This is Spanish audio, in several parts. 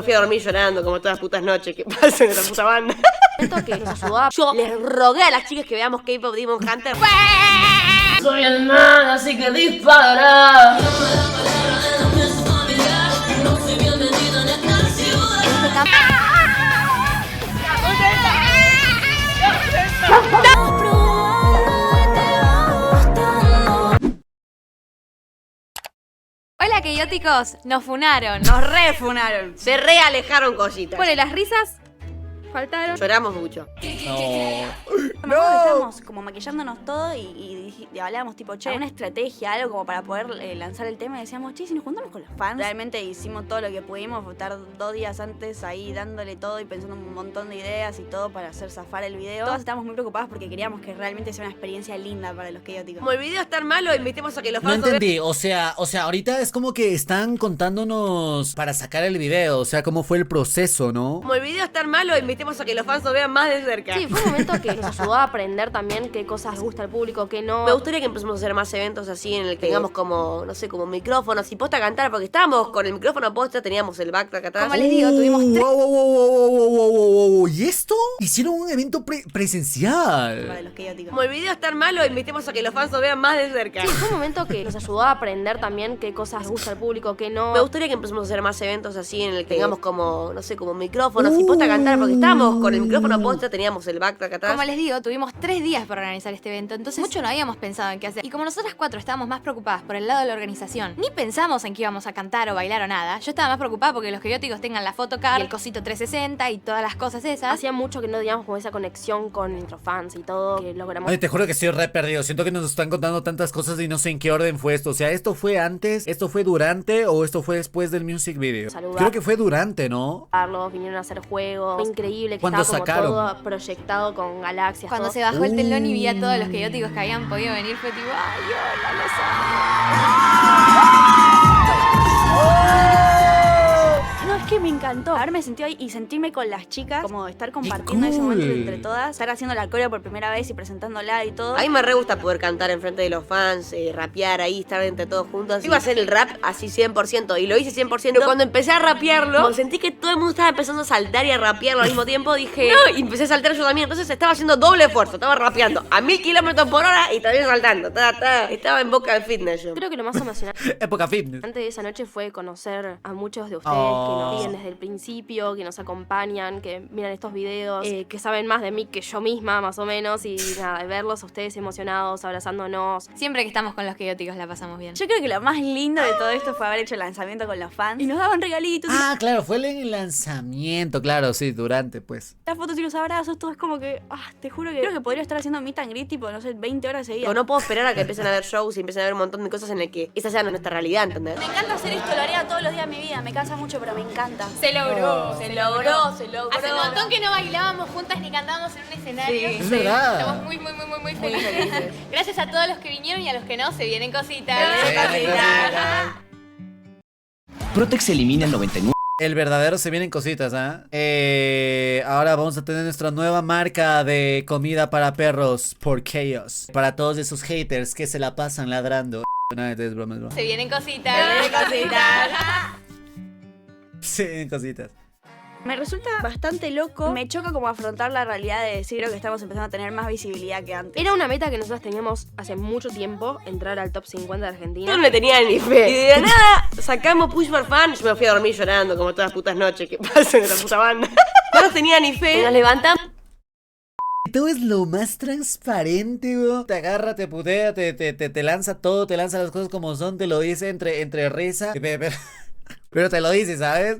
me fui a dormir llorando como todas las putas noches que pasan en la puta banda. Que nos ayudó. Yo les rogué a las chicas que veamos K-Pop Demon Hunter. Soy el man, así que dispara. Hola, queyóticos, nos funaron. Nos refunaron. Se realejaron cositas. Bueno, y las risas faltaron. Lloramos mucho. Estábamos como maquillándonos todo y hablábamos tipo, che, una estrategia, algo como para poder lanzar el tema y decíamos, che, si nos juntamos con los fans. Realmente hicimos todo lo que pudimos, estar 2 días antes ahí dándole todo y pensando un montón de ideas y todo para hacer zafar el video. Todos estábamos muy preocupados porque queríamos que realmente sea una experiencia linda para los queyóticos. Como el video es tan malo, invitemos a que los No fans entendí, o sea, ahorita es como que están contándonos para sacar el video, o sea, cómo fue el proceso, ¿no? Como el video es tan malo, invitemos a que los fans lo vean más de cerca. Sí, fue un momento que nos ayudó a aprender también qué cosas les gusta al público, qué no. Me gustaría que empecemos a hacer más eventos así en el que tengamos como, no sé, como micrófonos y posta a cantar, porque estábamos con el micrófono posta, teníamos el backtrack atrás. Como les digo, tuvimos 3 Wow. ¿Y esto? Hicieron un evento presencial. Para los queyóticos. Como el video es tan malo, invitemos a que los fans lo vean más de cerca. Sí, fue un momento que nos ayudó a aprender también qué cosas les gusta al público, qué no. Me gustaría que empecemos a hacer más eventos así en el que tengamos como, no sé, como micrófonos y posta a cantar, porque estábamos con el micrófono posta, teníamos el backtrack atrás. Como les digo, tuvimos 3 días para organizar este evento, entonces mucho no habíamos pensado en qué hacer. Y como nosotras 4 estábamos más preocupadas por el lado de la organización, ni pensamos en que íbamos a cantar o bailar o nada. Yo estaba más preocupada porque los queyóticos tengan la photocard y el cosito 360 y todas las cosas esas. Hacía mucho que no teníamos como esa conexión con nuestros fans y todo, que logramos. Ay, te juro que estoy re perdido. Siento que nos están contando tantas cosas y no sé en qué orden fue esto. O sea, ¿esto fue antes, esto fue durante o esto fue después del music video? Saludar. Creo que fue durante, ¿no? Vinieron a hacer juegos. Fue increíble que Cuando estaba como sacaron. todo proyectado con galaxias. Cuando todo. se bajó el telón y vi a todos los queyóticos que habían podido venir, fue tipo, ay, hola, los amo. No, es que me encantó haberme sentido ahí y sentirme con las chicas, como estar compartiendo ese momento cool. entre todas, estar haciendo la coreo por primera vez y presentándola y todo. A mí me re gusta poder cantar enfrente de los fans, rapear ahí, estar entre todos juntos. Iba a hacer el rap así 100% y lo hice 100%. Pero cuando empecé a rapearlo, como sentí que todo el mundo estaba empezando a saltar y a rapearlo al mismo tiempo, dije, no, y empecé a saltar yo también. Entonces estaba haciendo doble esfuerzo, estaba rapeando a 1000 kilómetros por hora y también saltando. Estaba en boca del fitness yo. Creo que lo más emocionante Época fitness. de esa noche fue conocer a muchos de ustedes que nos siguen desde el principio, que nos acompañan, que miran estos videos, que saben más de mí que yo misma, más o menos, y nada, verlos a ustedes emocionados, abrazándonos. Siempre que estamos con los queyóticos la pasamos bien. Yo creo que lo más lindo de todo esto fue haber hecho el lanzamiento con los fans y nos daban regalitos. Ah, claro, fue el lanzamiento, claro, sí, durante, pues. Las fotos y los abrazos, todo es como que, te juro que creo que podría estar haciendo meet and greet tipo, no sé, 20 horas seguidas. O no puedo esperar a que empiecen a ver shows y empiecen a ver un montón de cosas en el que esa sea nuestra realidad, ¿entendés? Me encanta hacer esto, lo haría todos los días de mi vida, me cansa mucho, pero me encanta. Se logró, Se logró. Hace un montón que no bailábamos juntas ni cantábamos en un escenario. Sí, es verdad. Estamos muy felices. Gracias a todos los que vinieron y a los que no, se vienen cositas. Protex elimina el 99%. El verdadero se vienen cositas, ¿ah? Ahora vamos a tener nuestra nueva marca de comida para perros por Chaos. Para todos esos haters que se la pasan ladrando. No, es broma, es broma. Se vienen cositas. Se vienen cositas. Me resulta bastante loco. Me choca como afrontar la realidad de decir que estamos empezando a tener más visibilidad que antes. Era una meta que nosotros teníamos hace mucho tiempo, entrar al top 50 de Argentina. Yo no le tenía ni fe. Y de la nada sacamos Push for Fan. Yo me fui a dormir llorando como todas las putas noches que pasan en la puta banda. No tenía ni fe. Nos levantamos. Todo es lo más transparente, güey. Te agarra, te putea, te lanza todo, te lanza las cosas como son, te lo dice entre risa. Pero te lo dice, ¿sabes?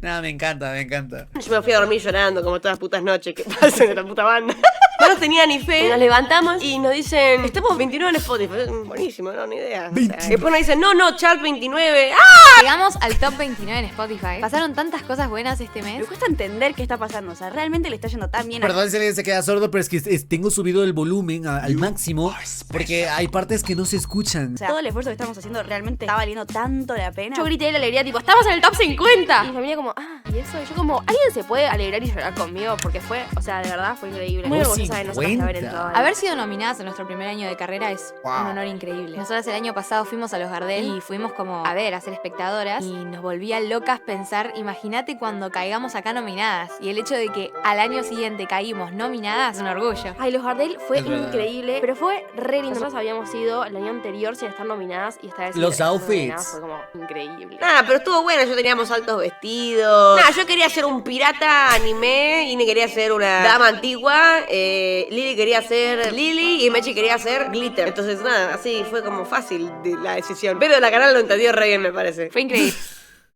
Nada, me encanta. Yo me fui a dormir llorando como todas las putas noches que pasan en la puta banda. No tenía ni fe. Nos levantamos y nos dicen, estamos 29 en Spotify. Buenísimo, no, ni idea. O sea, después nos dicen, no, chart 29. ¡Ah! Llegamos al top 29 en Spotify. Pasaron tantas cosas buenas este mes. Me cuesta entender qué está pasando. O sea, realmente le está yendo tan bien. Perdón si alguien se queda sordo, pero es que tengo subido el volumen al máximo porque hay partes que no se escuchan. O sea, todo el esfuerzo que estamos haciendo realmente está valiendo tanto la pena. Yo grité de la alegría, tipo, estamos en el top 50. Y mi familia como, y eso. Y yo como, ¿alguien se puede alegrar y llorar conmigo? Porque fue, o sea, de verdad fue increíble. Muy orgullosa de nosotras de haber entrado. Haber sido nominadas en nuestro primer año de carrera es un honor increíble. Nosotras el año pasado fuimos a los Gardel y fuimos como a ser espectadoras y nos volvía locas pensar, imagínate cuando caigamos acá nominadas. Y el hecho de que al año siguiente caímos nominadas es un orgullo. Ay, los Gardel fue Es verdad. increíble, pero fue re lindo. Nosotros habíamos ido el año anterior sin estar nominadas y esta vez Los estar outfits. nominadas fue como increíble. Nada, pero estuvo bueno, yo teníamos altos vestidos. Nada, yo quería ser un pirata anime, Ine quería ser una dama antigua, Lili quería ser Lili y Mechi quería ser Glitter. Entonces nada, así fue como fácil la decisión. Pero la canal lo entendió re bien, me parece. Fue increíble.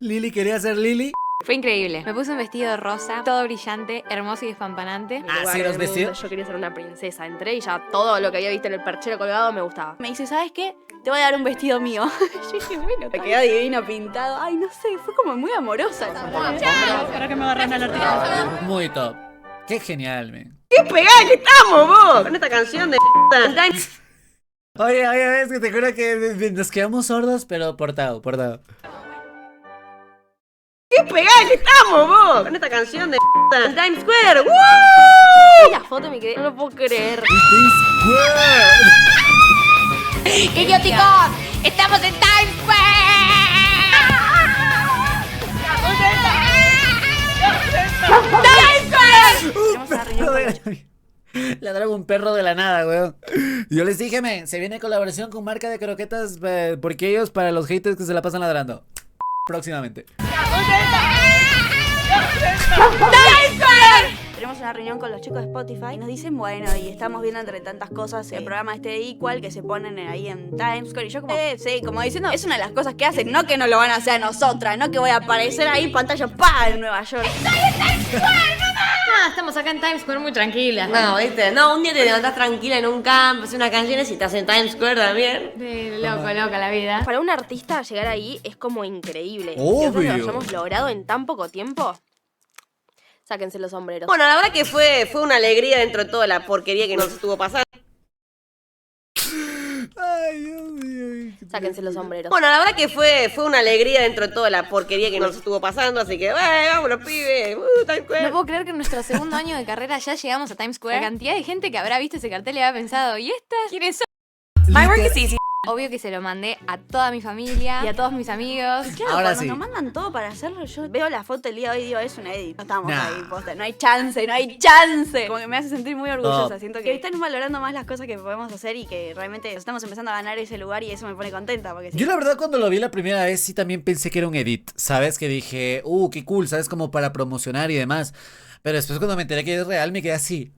Lili quería ser Lili. Fue increíble. Me puse un vestido rosa, todo brillante, hermoso y despampanante. Mi Ah, lugar ¿sí en los el mundo, vestidos? Yo quería ser una princesa. Entré y ya todo lo que había visto en el perchero colgado me gustaba. Me dice, ¿sabes qué? Te voy a dar un vestido mío. Yo dije, bueno, me queda divino pintado. Ay, no sé, fue como muy amorosa. Para que me agarren al artista. Muy top. Qué genial, men. ¡Qué pegada que estamos, vos! Con esta canción de Oye, es que te juro que nos quedamos sordos, pero portado. ¡Qué pegada que estamos, vos! Con esta canción de en Times Square. ¡Woo! Y la foto me quedé, no lo puedo creer. ¡Idioticos! ¡Estamos en Times Le traigo un perro de la nada, weón. Yo les dije, men, se viene colaboración con marca de croquetas porque ellos para los haters que se la pasan ladrando. Próximamente. Tenemos una reunión con los chicos de Spotify y nos dicen, bueno, y estamos viendo entre tantas cosas el programa este de Equal que se ponen ahí en Times Square. Y yo como, sí, como diciendo, es una de las cosas que hacen, no que no lo van a hacer a nosotras, no que voy a aparecer ahí en pantalla en Nueva York. Estamos acá en Times Square muy tranquilas. No, ¿viste? No, un día te levantás tranquila en un campo, haces unas canciones y estás en Times Square también. Loca la vida. Para un artista llegar ahí es como increíble. Obvio. Y nosotros lo hayamos logrado en tan poco tiempo. Sáquense los sombreros. Bueno, la verdad que fue una alegría dentro de toda la porquería que nos estuvo pasando. Ay, Dios mío. Sáquense los sombreros. Bueno, la verdad que fue una alegría dentro de toda la porquería que nos estuvo pasando, así que, vámonos, pibes. Times Square. No puedo creer que en nuestro segundo año de carrera ya llegamos a Times Square. La cantidad de gente que habrá visto ese cartel y habrá pensado, ¿y estas quiénes son? My work is easy. Obvio que se lo mandé a toda mi familia y a todos mis amigos. Claro, Ahora cuando sí. nos mandan todo para hacerlo, yo veo la foto el día de hoy y digo, es una edit. No estamos Nah. ahí, posta. No hay chance. Como que me hace sentir muy orgullosa. Top. Siento que están valorando más las cosas que podemos hacer y que realmente estamos empezando a ganar ese lugar y eso me pone contenta. Porque sí. Yo la verdad cuando lo vi la primera vez sí también pensé que era un edit, ¿sabes? Que dije, qué cool, ¿sabes? Como para promocionar y demás. Pero después cuando me enteré que es real me quedé así.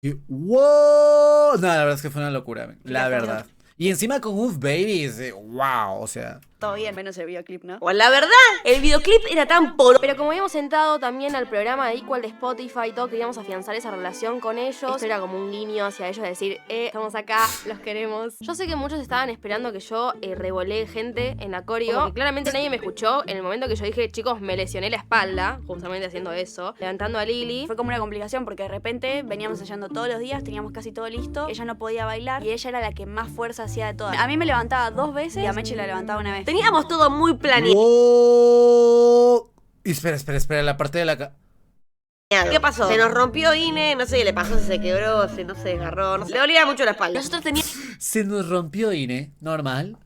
Y, ¡wow! No, la verdad es que fue una locura, men, la verdad. Y encima con Uf Baby, wow, o sea... Todo bien, menos el videoclip, ¿no? Bueno, la verdad, el videoclip era tan Pero como habíamos entrado también al programa de Equal de Spotify y todo, queríamos afianzar esa relación con ellos. Esto era como un guiño hacia ellos, de decir, estamos acá, los queremos. Yo sé que muchos estaban esperando que yo revolé gente en la coreo, porque claramente nadie me escuchó en el momento que yo dije, chicos, me lesioné la espalda, justamente haciendo eso, levantando a Lili. Fue como una complicación porque de repente veníamos ensayando todos los días, teníamos casi todo listo, ella no podía bailar y ella era la que más fuerza hacía de todas. A mí me levantaba 2 veces y a Mechi la levantaba una vez. Teníamos todo muy planeado. ¡Wow! Y espera, la parte de la... ¿Qué pasó? Se nos rompió Ine, no sé qué le pasó, si se quebró, si no se desgarró, no sé. Le dolía mucho la espalda. Nosotros teníamos... Se nos rompió Ine, normal.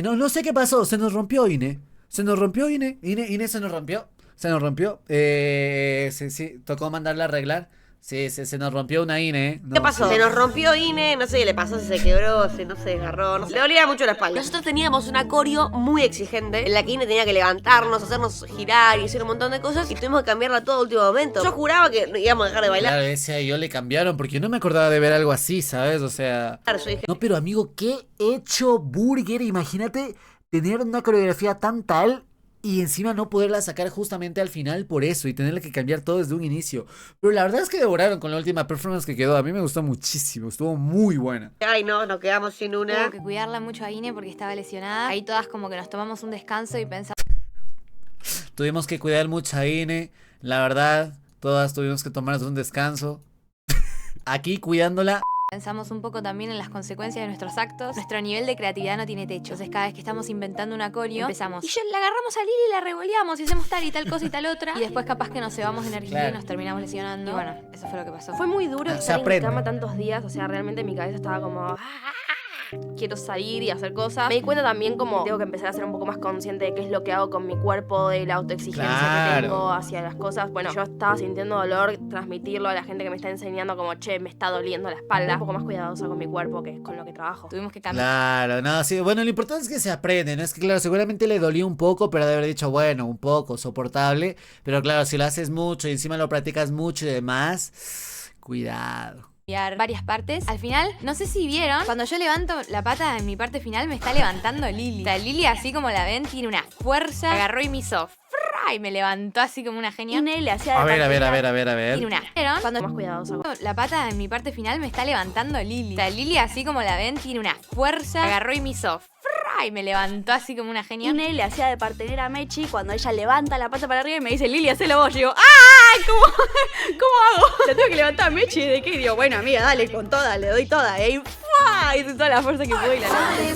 No sé qué pasó, se nos rompió Ine. Ine se nos rompió. Sí, tocó mandarla a arreglar. Sí, se nos rompió una Ine. ¿Qué pasó? Se nos rompió Ine, no sé qué le pasó, si se quebró, si no se desgarró, no sé. Le dolía mucho la espalda. Nosotros teníamos una coreo muy exigente, en la que Ine tenía que levantarnos, hacernos girar y hacer un montón de cosas, y tuvimos que cambiarla todo a último momento. Yo juraba que íbamos a dejar de bailar. Claro, ese a yo le cambiaron porque yo no me acordaba de ver algo así, ¿sabes? O sea... Yo dije, No, pero amigo, qué hecho burger. Imagínate tener una coreografía tan tal y encima no poderla sacar justamente al final por eso y tenerla que cambiar todo desde un inicio. Pero la verdad es que devoraron con la última performance que quedó. A mí me gustó muchísimo, estuvo muy buena. ay no, nos quedamos sin una. Tuvo que cuidarla mucho a Ine porque estaba lesionada. Ahí todas como que nos tomamos un descanso y pensamos, Tuvimos que cuidar mucho a Ine, la verdad, todas tuvimos que tomarnos un descanso. Aquí cuidándola. Pensamos un poco también en las consecuencias de nuestros actos. Nuestro nivel de creatividad no tiene techo. Entonces cada vez que estamos inventando un acorio, empezamos. Y la agarramos a Lili y la revoleamos y hacemos tal y tal cosa y tal otra. Y después capaz que nos cebamos energía y nos terminamos lesionando. Y bueno, eso fue lo que pasó. Fue muy duro estar en mi cama tantos días. O sea, realmente mi cabeza estaba como... quiero salir y hacer cosas. Me di cuenta también como tengo que empezar a ser un poco más consciente de qué es lo que hago con mi cuerpo, de la autoexigencia que tengo hacia las cosas. Bueno, yo estaba sintiendo dolor, transmitirlo a la gente que me está enseñando como, che, me está doliendo la espalda. Un poco más cuidadosa con mi cuerpo, que es con lo que trabajo. Tuvimos que cambiar. Claro, no, sí, bueno, lo importante es que se aprende, ¿no? Es que claro, seguramente le dolió un poco, pero de haber dicho, bueno, un poco, soportable. Pero claro, si lo haces mucho y encima lo practicas mucho y demás, cuidado. Varias partes. Al final, no sé si vieron, cuando yo levanto la pata en mi parte final, me está levantando Lili. O sea, Lili, así como la ven, tiene una fuerza. Agarró y me hizo y me levantó así como una genia. Y le hacía A ver. Tiene una. ¿Vieron? Cuando más cuidadosa. La pata en mi parte final me está levantando Lili. O sea, Lili, así como la ven, tiene una fuerza. Agarró y me hizo y me levantó así como una genia. Y le hacía de partenera a Mechi cuando ella levanta la pata para arriba y me dice, Lili, hacelo vos. Yo digo, ¡ay! ¿Cómo hago? La tengo que levantar a Mechi. ¿De qué? Y digo, bueno, amiga, dale con toda, le doy toda. Y hice toda la fuerza que pude y la levanté.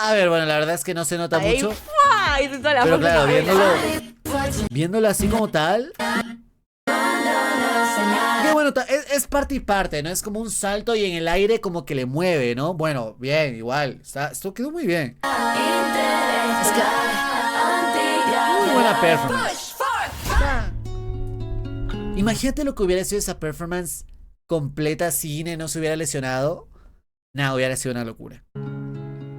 A ver, bueno, la verdad es que no se nota mucho. Hice toda la Pero fuerza claro, que viéndolo así como tal. Que bueno, es parte y parte, ¿no? Es como un salto y en el aire como que le mueve, ¿no? Bueno, bien, igual. Esto quedó muy bien. Es que... muy buena performance. Imagínate lo que hubiera sido esa performance completa si Ine no se hubiera lesionado. Nada, hubiera sido una locura.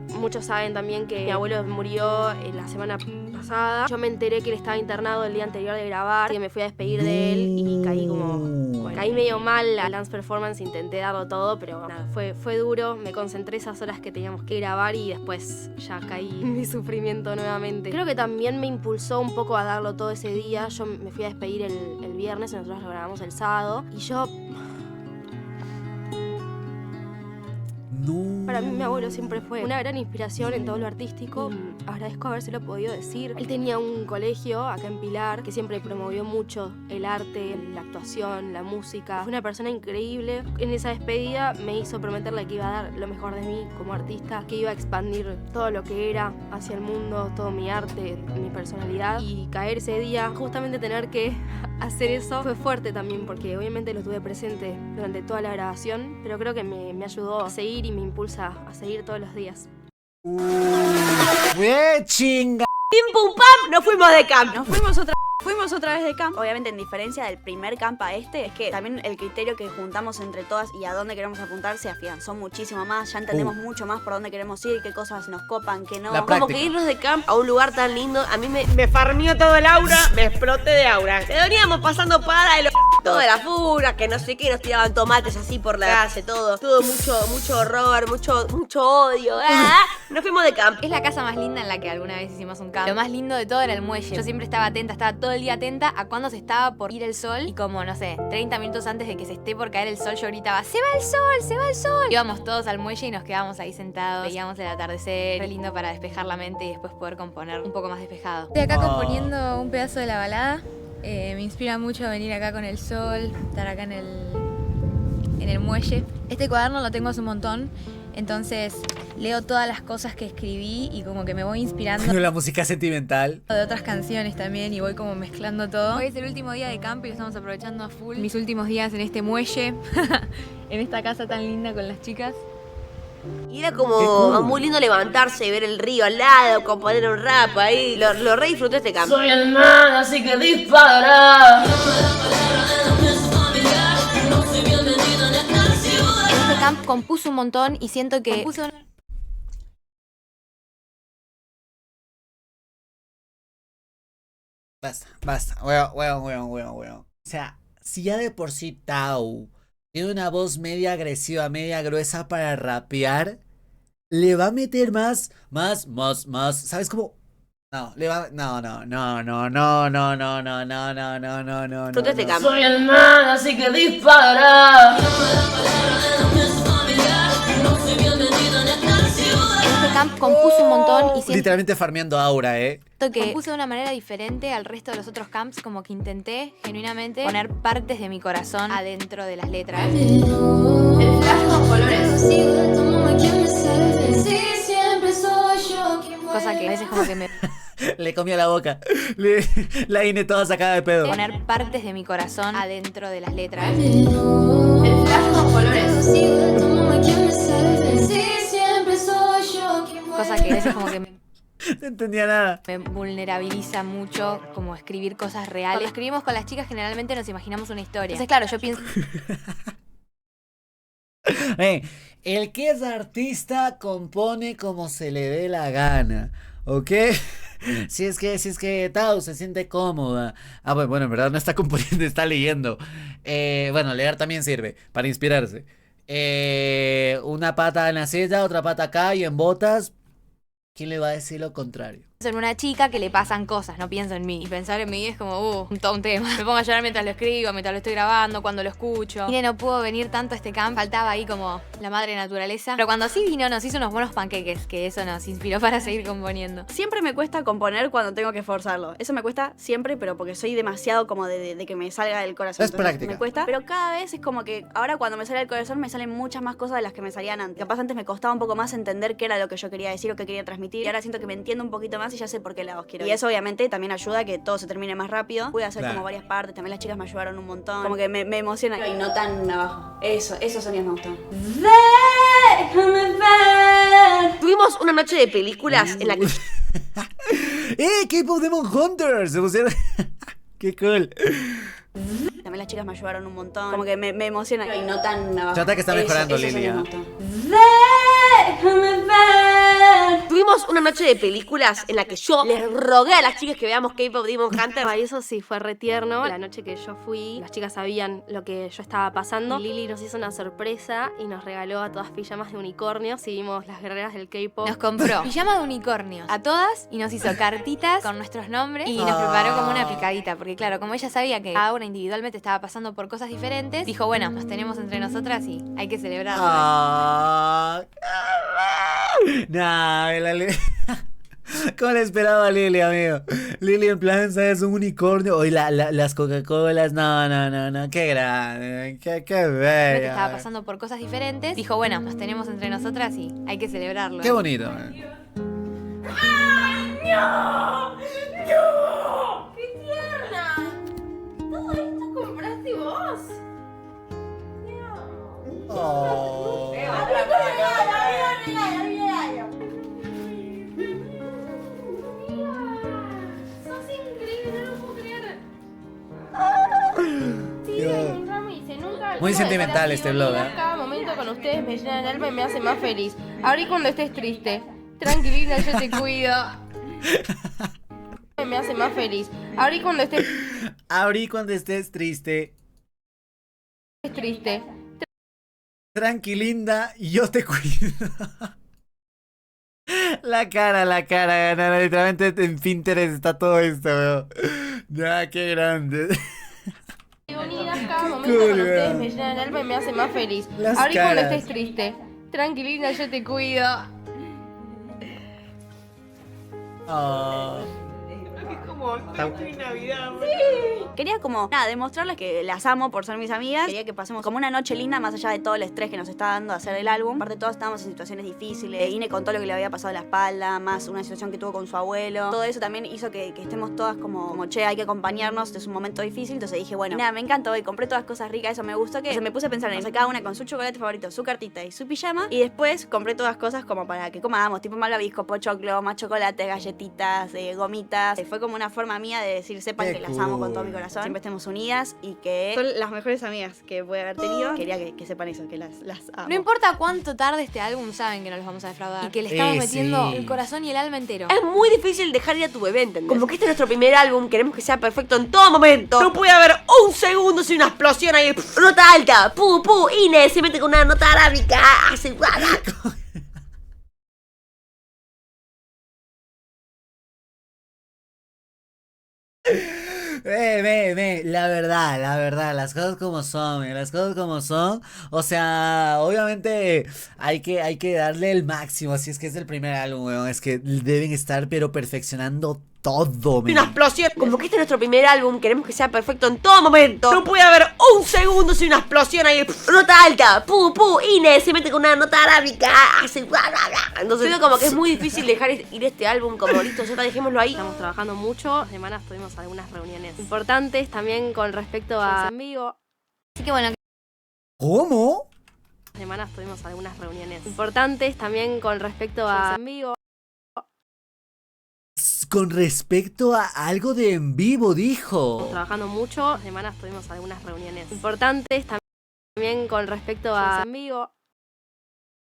Muchos saben también que mi abuelo murió la semana pasada. Yo me enteré que él estaba internado el día anterior de grabar, así que me fui a despedir de él y caí como... Bueno, caí medio mal la dance performance, intenté darlo todo, pero nada, fue duro. Me concentré esas horas que teníamos que grabar y después ya caí en mi sufrimiento nuevamente. Creo que también me impulsó un poco a darlo todo ese día. Yo me fui a despedir el viernes y nosotros lo grabamos el sábado. Y yo... No. Para mí mi abuelo siempre fue una gran inspiración en todo lo artístico. Agradezco habérselo podido decir. Él tenía un colegio acá en Pilar que siempre promovió mucho el arte, la actuación, la música. Fue una persona increíble. En esa despedida me hizo prometerle que iba a dar lo mejor de mí como artista, que iba a expandir todo lo que era hacia el mundo, todo mi arte, mi personalidad. Y caer ese día, justamente tener que hacer eso, fue fuerte también porque obviamente lo tuve presente durante toda la grabación, pero creo que me ayudó a seguir y me impulsa a seguir todos los días. ¡Qué chinga! ¡Pim pum pam! Nos fuimos de camp. Nos fuimos otra vez de camp. Obviamente, en diferencia del primer camp a este, es que también el criterio que juntamos entre todas y a dónde queremos apuntar se afianzó muchísimo más. Ya entendemos mucho más por dónde queremos ir, qué cosas nos copan, qué no. Como que irnos de camp a un lugar tan lindo, a mí me farmió todo el aura, me exploté de aura. Que veníamos pasando para de toda la fura, que no sé qué, nos tiraban tomates así por la calle, todo mucho horror, mucho odio. Nos fuimos de camp. Es la casa más linda en la que alguna vez hicimos un camp. Lo más lindo de todo era el muelle. Yo siempre estaba atenta, estaba todo el día atenta a cuando se estaba por ir el sol. Y como, no sé, 30 minutos antes de que se esté por caer el sol, yo gritaba, ¡se va el sol! ¡Se va el sol! Íbamos todos al muelle y nos quedábamos ahí sentados. Veíamos el atardecer. Fue lindo para despejar la mente y después poder componer un poco más despejado. Estoy acá componiendo un pedazo de la balada. Me inspira mucho venir acá con el sol, estar acá en el muelle. Este cuaderno lo tengo hace un montón, entonces leo todas las cosas que escribí y como que me voy inspirando La música sentimental. de otras canciones también y voy como mezclando todo. Hoy es el último día de camp y lo estamos aprovechando a full. Mis últimos días en este muelle, en esta casa tan linda con las chicas. Y era como muy lindo levantarse y ver el río al lado, componer un rap ahí. Lo re disfruté este camp. Soy el man, así que dispara. En este camp compuso un montón y siento que Basta. Weón. O sea, si ya de por sí Tau tiene una voz media agresiva, media gruesa para rapear, le va a meter más. ¿Sabes cómo? No. Disfruté este camp. Soy el man, así que dispara. en este camp compuso un montón y siento Literalmente farmeando aura, que compuse de una manera diferente al resto de los otros camps, como que intenté genuinamente poner partes de mi corazón adentro de las letras. El flash con colores. Cosa que a veces como que me Le comió la boca. La Ine toda sacada de pedo. poner partes de mi corazón adentro de las letras. El flash con colores. Cosa que a veces como que No entendía nada. me vulnerabiliza mucho como escribir cosas reales. Cuando escribimos con las chicas generalmente nos imaginamos una historia. Entonces claro, yo pienso El que es artista compone como se le dé la gana, ¿ok? Si es que Tao se siente cómoda. Ah, bueno, en verdad no está componiendo, está leyendo. Bueno, leer también sirve para inspirarse. Una pata en la silla, otra pata acá y en botas. ¿Quién le va a decir lo contrario? en una chica que le pasan cosas, no pienso en mí. Y pensar en mí es como, todo un tema. Me pongo a llorar mientras lo escribo, mientras lo estoy grabando, cuando lo escucho. Mire, no pudo venir tanto a este camp, faltaba ahí como la madre naturaleza. Pero cuando sí vino, nos hizo unos buenos panqueques, que eso nos inspiró para seguir componiendo. Siempre me cuesta componer cuando tengo que esforzarlo. Eso me cuesta siempre, pero porque soy demasiado como de que me salga del corazón. Es práctica. Me cuesta, pero cada vez es como que ahora cuando me sale del corazón me salen muchas más cosas de las que me salían antes. Capaz antes me costaba un poco más entender qué era lo que yo quería decir o qué quería transmitir. Y ahora siento que me entiendo un poquito más y ya sé por qué lados quiero ir. Y eso obviamente también ayuda a que todo se termine más rápido. Pude hacer como varias partes, también las chicas me ayudaron un montón. Como que me emociona. Y no tan abajo. Esos sonidos me gustan. Déjame ver. Tuvimos una noche de películas en la que... K-pop Demon Hunters. Se pusieron... Qué cool. También las chicas me ayudaron un montón. Como que me emociona. Y no tan abajo. Trata que está mejorando, Lilia. Déjame ver. Tuvimos una noche de películas en la que yo les rogué a las chicas que veamos K-pop Demon Hunter. Ay, eso sí, fue re tierno. La noche que yo fui, las chicas sabían lo que yo estaba pasando. Y Lili nos hizo una sorpresa y nos regaló a todas pijamas de unicornio. Seguimos las guerreras del K-pop. Nos compró pijama de unicornios a todas y nos hizo cartitas con nuestros nombres y nos preparó como una picadita. Porque claro, como ella sabía que cada una individualmente estaba pasando por cosas diferentes, dijo, bueno, nos tenemos entre nosotras y hay que celebrarlo. Nah, ¿cómo le esperaba a Lili, amigo? Lili en plan, ¿sabes? Un unicornio. Hoy las Coca-Colas, no, qué grande, qué Que bella. estaba pasando por cosas diferentes, dijo, bueno, nos tenemos entre nosotras y hay que celebrarlo. Qué bonito. ¡Ay, no! ¡No! ¡Qué tierna! Todo esto compraste vos. Oh. Sos increíble, no lo puedo creer. Sí, Rami dice, nunca. Muy sentimental este blog, Cada momento con ustedes me llena el alma y me hace más feliz. Ahora y cuando estés triste, tranquilina, yo te cuido. Me hace más feliz. Ahora y cuando estés triste, triste. tranquilinda, yo te cuido. La cara, no, literalmente en Pinterest está todo esto, weón. Ya, qué grande. Unidas, cada momento con ustedes me llena el alma y me hace más feliz. Las Ahora y cuando caras. estés triste, tranquilina, yo te cuido. Oh. Quería como, nada, demostrarles que las amo por ser mis amigas. Quería que pasemos como una noche linda más allá de todo el estrés que nos está dando hacer el álbum. Aparte todos estábamos en situaciones difíciles. Ine contó lo que le había pasado en la espalda, más una situación que tuvo con su abuelo. Todo eso también hizo que estemos todas como, che, hay que acompañarnos, es un momento difícil. Entonces dije, bueno, nada, me encantó y compré todas cosas ricas, eso me gustó. Que me puse a pensar en eso, cada una con su chocolate favorito, su cartita y su pijama. Y después compré todas cosas como para que comamos, tipo malvavisco, pochoclo, más chocolate, galletitas, gomitas. Fue como una forma mía de decir, sepan Qué que las amo con todo mi cool. corazón, siempre estemos unidas y que son las mejores amigas que pude haber tenido. Quería que sepan eso, que las amo. No importa cuánto tarde este álbum, saben que no los vamos a defraudar. Y que le estamos metiendo sí. el corazón y el alma entero. Es muy difícil dejar ir a tu bebé, ¿entendés? Como que este es nuestro primer álbum, queremos que sea perfecto en todo momento. No puede haber un segundo sin una explosión ahí. Nota alta, Inés se mete con una nota arábica. Hace La verdad, las cosas como son, las cosas como son. O sea, obviamente hay que darle el máximo, si es que es el primer álbum, weón. Es que deben estar pero perfeccionando todo, Una explosión. Como que este es nuestro primer álbum, queremos que sea perfecto en todo momento. No puede haber un segundo sin una explosión ahí. Nota alta, Inés se mete con una nota arábica, hace bla bla bla. Entonces creo como que es muy difícil dejar ir este álbum como listo, ya dejémoslo ahí. Estamos trabajando mucho. Semanas tuvimos algunas reuniones importantes también con respecto a en vivo. Así que bueno. ¿Cómo? Semanas tuvimos algunas reuniones importantes también con respecto a en vivo. Con respecto a algo de en vivo, dijo. Estamos trabajando mucho. Semanas tuvimos algunas reuniones importantes también con respecto a en vivo.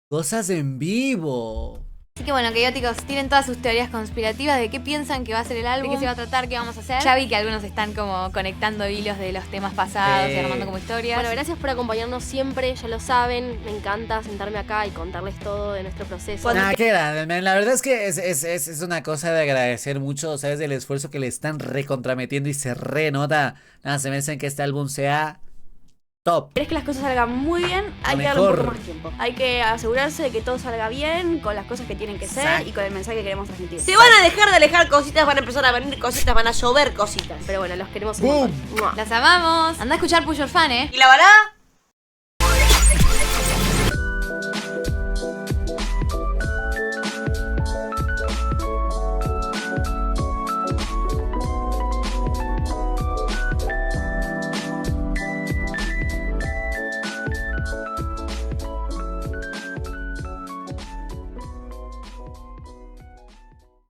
Cosas en vivo. Así que bueno, chaoticos, tienen todas sus teorías conspirativas de qué piensan que va a ser el álbum, de qué se va a tratar, qué vamos a hacer. Ya vi que algunos están como conectando hilos de los temas pasados y armando como historias. Bueno, gracias por acompañarnos siempre, ya lo saben. Me encanta sentarme acá y contarles todo de nuestro proceso. Qué grande, man. La verdad es que es una cosa de agradecer mucho, ¿sabes? Del esfuerzo que le están recontrametiendo y se renota. Nada, se merecen que este álbum sea top. ¿Querés que las cosas salgan muy bien? Hay que darle un poco más tiempo. Hay que asegurarse de que todo salga bien, con las cosas que tienen que ser y con el mensaje que queremos transmitir. Se van a dejar de alejar cositas, van a empezar a venir cositas, van a llover cositas. Pero bueno, los queremos un montón. Las amamos. Anda a escuchar Push Your Fan, ¿Y la balada?